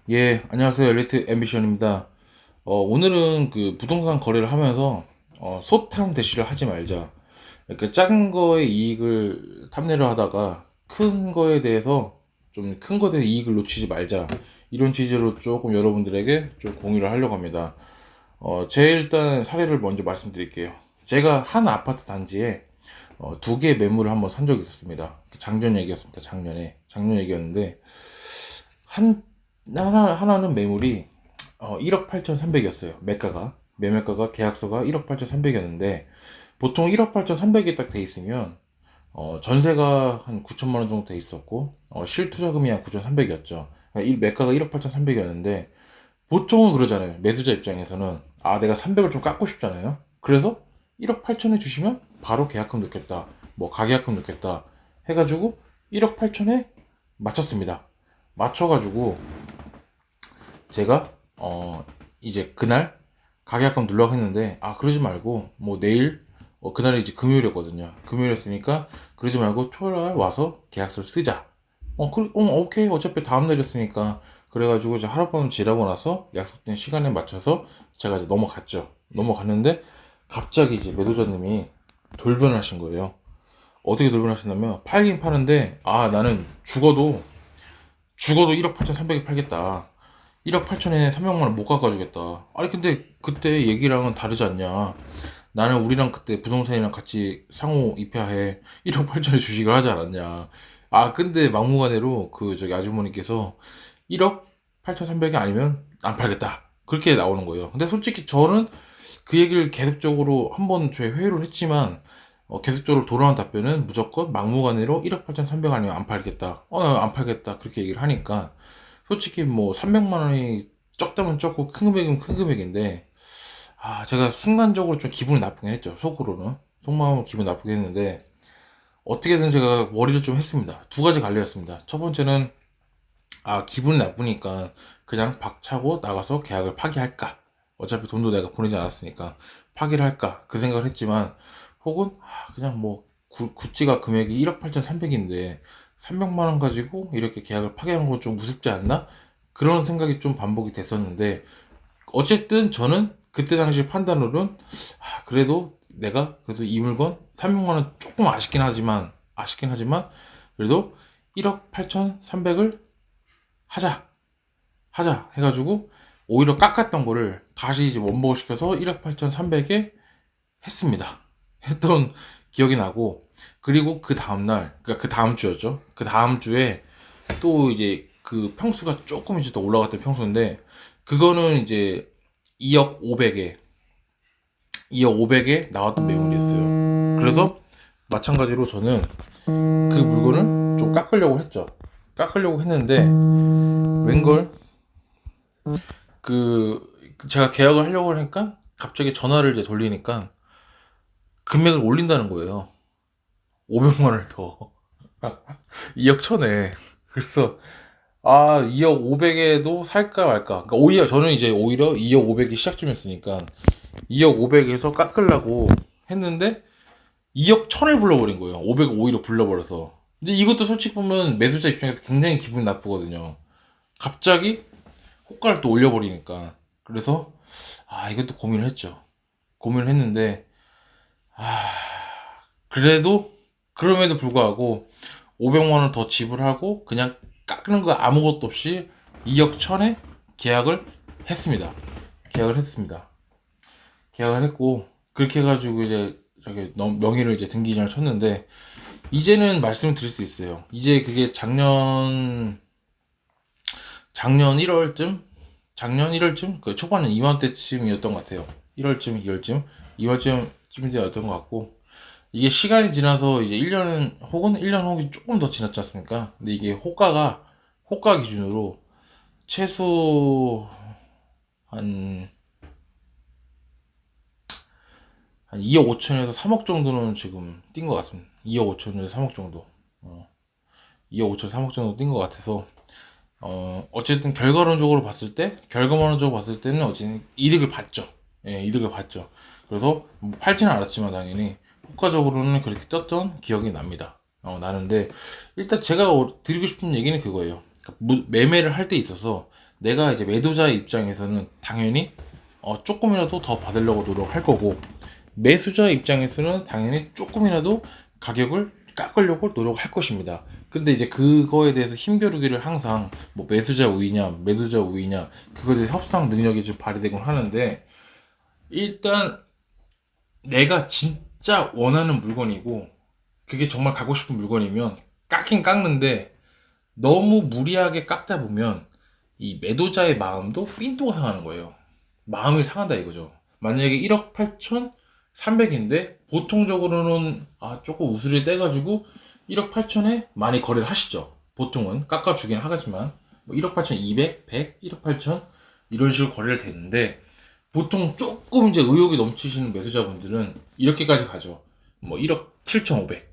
예, 안녕하세요. 엘리트 앰비션입니다. 오늘은 그 부동산 거래를 하면서 소탐 대시를 하지 말자. 이렇게 작은 거에 이익을 탐내려 하다가 큰 거에 대해서 좀 큰 거에 대해 이익을 놓치지 말자. 이런 취지로 조금 여러분들에게 좀 공유를 하려고 합니다. 제 일단 사례를 먼저 말씀드릴게요. 제가 한 아파트 단지에 두 개의 매물을 한번 산 적이 있었습니다. 작년 얘기였습니다. 작년 얘기였는데 한 하나는 매물이 1억 8,300이었어요. 매매가가 계약서가 1억 8,300이었는데 보통 1억 8,300이 딱 돼 있으면 전세가 한 9천만 원 정도 돼 있었고 실투자금이 한 9,300이었죠. 이 매가가 1억 8,300이었는데 보통은 그러잖아요. 매수자 입장에서는 내가 300을 좀 깎고 싶잖아요. 그래서 1억 8천에 주시면 바로 계약금 넣겠다. 뭐 가계약금 넣겠다. 해가지고 1억 8천에 맞췄습니다. 맞춰가지고 제가 이제 그날 가계약금 넣으려고 했는데 그러지 말고 뭐 내일 그날이 이제 금요일이었거든요. 금요일이었으니까 그러지 말고 토요일 와서 계약서를 쓰자. 오케이. 어차피 다음 날이었으니까. 그래가지고 이제 하룻밤 지나고 나서 약속된 시간에 맞춰서 제가 이제 넘어갔죠. 넘어갔는데 갑자기 이제 매도자님이 돌변하신 거예요. 어떻게 돌변하시냐면 팔긴 파는데 나는 죽어도 1억 8,300에 팔겠다. 1억 8천에 300만 원 못 깎아주겠다. 아니 근데 그때 얘기랑은 다르지 않냐. 나는 우리랑 그때 부동산이랑 같이 상호 입회해 1억 8천에 주식을 하지 않았냐. 근데 막무가내로 그 저기 아주머니께서 1억 8,300이 아니면 안 팔겠다. 그렇게 나오는 거예요. 근데 솔직히 저는 그 얘기를 계속적으로 한번 저희 회의를 했지만 계속적으로 돌아온 답변은 무조건 막무가내로 1억 8,300 아니면 안 팔겠다. 나 안 팔겠다. 그렇게 얘기를 하니까 솔직히 뭐 300만 원이 적다면 적고 큰 금액이면 큰 금액인데 제가 순간적으로 좀 기분이 나쁘긴 했죠. 속으로는. 속마음으로 기분 나쁘게 했는데 어떻게든 제가 머리를 좀 했습니다. 두 가지 갈려였습니다. 첫 번째는 기분이 나쁘니까 그냥 박차고 나가서 계약을 파기할까? 어차피 돈도 내가 보내지 않았으니까 파기를 할까? 그 생각을 했지만 혹은 그냥 뭐 구찌가 금액이 1억 8,300인데 300만 원 가지고 이렇게 계약을 파기하는 건 좀 우습지 않나? 그런 생각이 좀 반복이 됐었는데 어쨌든 저는 그때 당시 판단으로는 그래도 이 물건 300만 원 조금 아쉽긴 하지만 그래도 1억 8,300을 하자 해가지고 오히려 깎았던 거를 다시 이제 원복을 시켜서 1억 8,300에 했습니다. 했던 기억이 나고 그리고 그 다음날 그러니까 그 다음 주였죠. 그 다음 주에 또 이제 그 평수가 조금 이제 더 올라갔던 평수인데 그거는 이제 2억 500에 2억 500에 나왔던 매물이었어요. 그래서 마찬가지로 저는 그 물건을 좀 깎으려고 했죠. 깎으려고 했는데 웬걸 제가 계약을 하려고 하니까 갑자기 전화를 이제 돌리니까 금액을 올린다는 거예요. 500만 원을 더. 2억 천에. 그래서 2억 500에도 살까 말까. 그러니까 오히려 2억 500이 시작점이었으니까 2억 500에서 깎으려고 했는데 2억 천을 불러버린 거예요. 500을 오히려 불러버려서. 근데 이것도 솔직히 보면 매수자 입장에서 굉장히 기분이 나쁘거든요. 갑자기 호가를 또 올려버리니까. 그래서 이것도 고민을 했죠. 고민을 했는데 아, 그래도 그럼에도 불구하고 500만 원 더 지불하고 그냥 깎는 거 아무것도 없이 2억 천에 계약을 했습니다. 계약을 했습니다. 계약을 했고 그렇게 해가지고 이제 저기 명의를 이제 등기인을 쳤는데 이제는 말씀을 드릴 수 있어요. 이제 그게 작년 1월쯤 작년 1월쯤 그 초반에 이맘때쯤이었던 것 같아요. 1월쯤 2월쯤 2월쯤 되었던 것 같고 이게 시간이 지나서 이제 1년 혹은 1년 혹은 조금 더 지났지 않습니까? 근데 이게 호가 기준으로 최소 한, 한 2억 5천에서 3억 정도는 지금 뛴 것 같습니다. 2억 5천에서 3억 정도. 2억 5천, 3억 정도 뛴 것 같아서, 어쨌든 결과론적으로 봤을 때는 어쨌든 이득을 봤죠. 예, 이득을 봤죠. 그래서 뭐 팔지는 않았지만 당연히 효과적으로는 그렇게 떴던 기억이 납니다. 나는데 일단 제가 드리고 싶은 얘기는 그거예요. 그러니까 매매를 할 때 있어서 내가 이제 매도자의 입장에서는 당연히 조금이라도 더 받으려고 노력할 거고, 매수자 입장에서는 당연히 조금이라도 가격을 깎으려고 노력할 것입니다. 근데 이제 그거에 대해서 힘겨루기를 항상 뭐 매수자 우위냐 매도자 우위냐, 그거에 대해 협상 능력이 좀 발휘되곤 하는데, 일단 내가 진짜 원하는 물건이고 그게 정말 갖고 싶은 물건이면 깎긴 깎는데, 너무 무리하게 깎다 보면 이 매도자의 마음도 삔또가 상하는 거예요. 마음이 상한다 이거죠. 만약에 1억 8,300인데 보통적으로는 조금 우수리 떼가지고 1억 8천에 많이 거래를 하시죠. 보통은 깎아주긴 하겠지만 뭐 1억 8,200, 100, 1억 8천 이런 식으로 거래를 되는데, 보통 조금 이제 의욕이 넘치시는 매수자분들은 이렇게까지 가죠. 뭐 1억 7,500,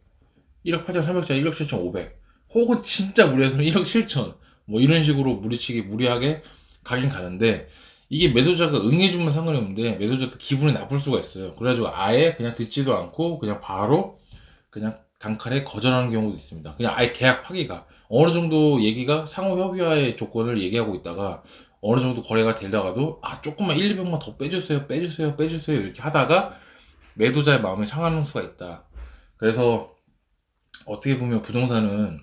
1억 8,300짜리 1억 7,500, 혹은 진짜 무리해서는 1억 7천, 뭐 이런 식으로 무리하게 가긴 가는데, 이게 매도자가 응해주면 상관이 없는데 매도자도 기분이 나쁠 수가 있어요. 그래가지고 아예 그냥 듣지도 않고 그냥 바로 그냥 단칼에 거절하는 경우도 있습니다. 그냥 아예 계약 파기가, 어느 정도 얘기가 상호 협의와의 조건을 얘기하고 있다가 어느 정도 거래가 되다가도 조금만 1, 200만 더 빼주세요 이렇게 하다가 매도자의 마음이 상하는 수가 있다. 그래서 어떻게 보면 부동산은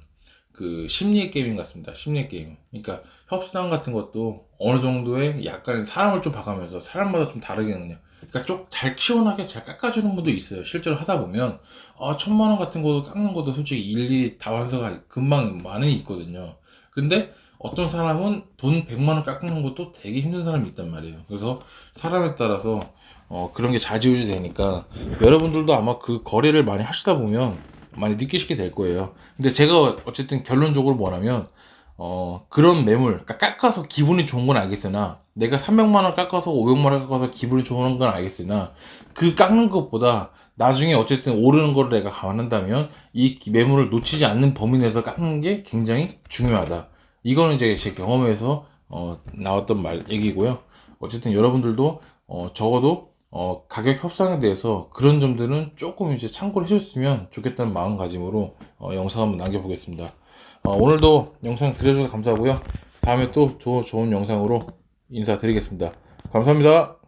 그 심리의 게임 같습니다. 심리의 게임. 그러니까 협상 같은 것도 어느 정도의 약간 사람을 좀 봐가면서 사람마다 좀 다르겠느냐. 그러니까 좀 잘 시원하게 잘 깎아주는 분도 있어요. 실제로 하다 보면 1,000만 원 같은 거도 깎는 것도 솔직히 일일이 다 완성가 금방 많이 있거든요. 근데 어떤 사람은 돈 100만 원 깎는 것도 되게 힘든 사람이 있단 말이에요. 그래서 사람에 따라서 그런 게 좌지우지 되니까, 여러분들도 아마 그 거래를 많이 하시다 보면 많이 느끼시게 될 거예요. 근데 제가 어쨌든 결론적으로 뭐냐면, 그런 매물, 그러니까 깎아서 기분이 좋은 건 알겠으나, 내가 300만 원 깎아서 500만 원 깎아서 기분이 좋은 건 알겠으나, 그 깎는 것보다 나중에 어쨌든 오르는 거를 내가 감안한다면 이 매물을 놓치지 않는 범위 내에서 깎는 게 굉장히 중요하다. 이거는 이제 제 경험에서 나왔던 얘기고요. 어쨌든 여러분들도 적어도 가격 협상에 대해서 그런 점들은 조금 이제 참고를 해줬으면 좋겠다는 마음가짐으로 영상 한번 남겨보겠습니다. 오늘도 영상 들어주셔서 감사하고요. 다음에 또 좋은 영상으로 인사드리겠습니다. 감사합니다.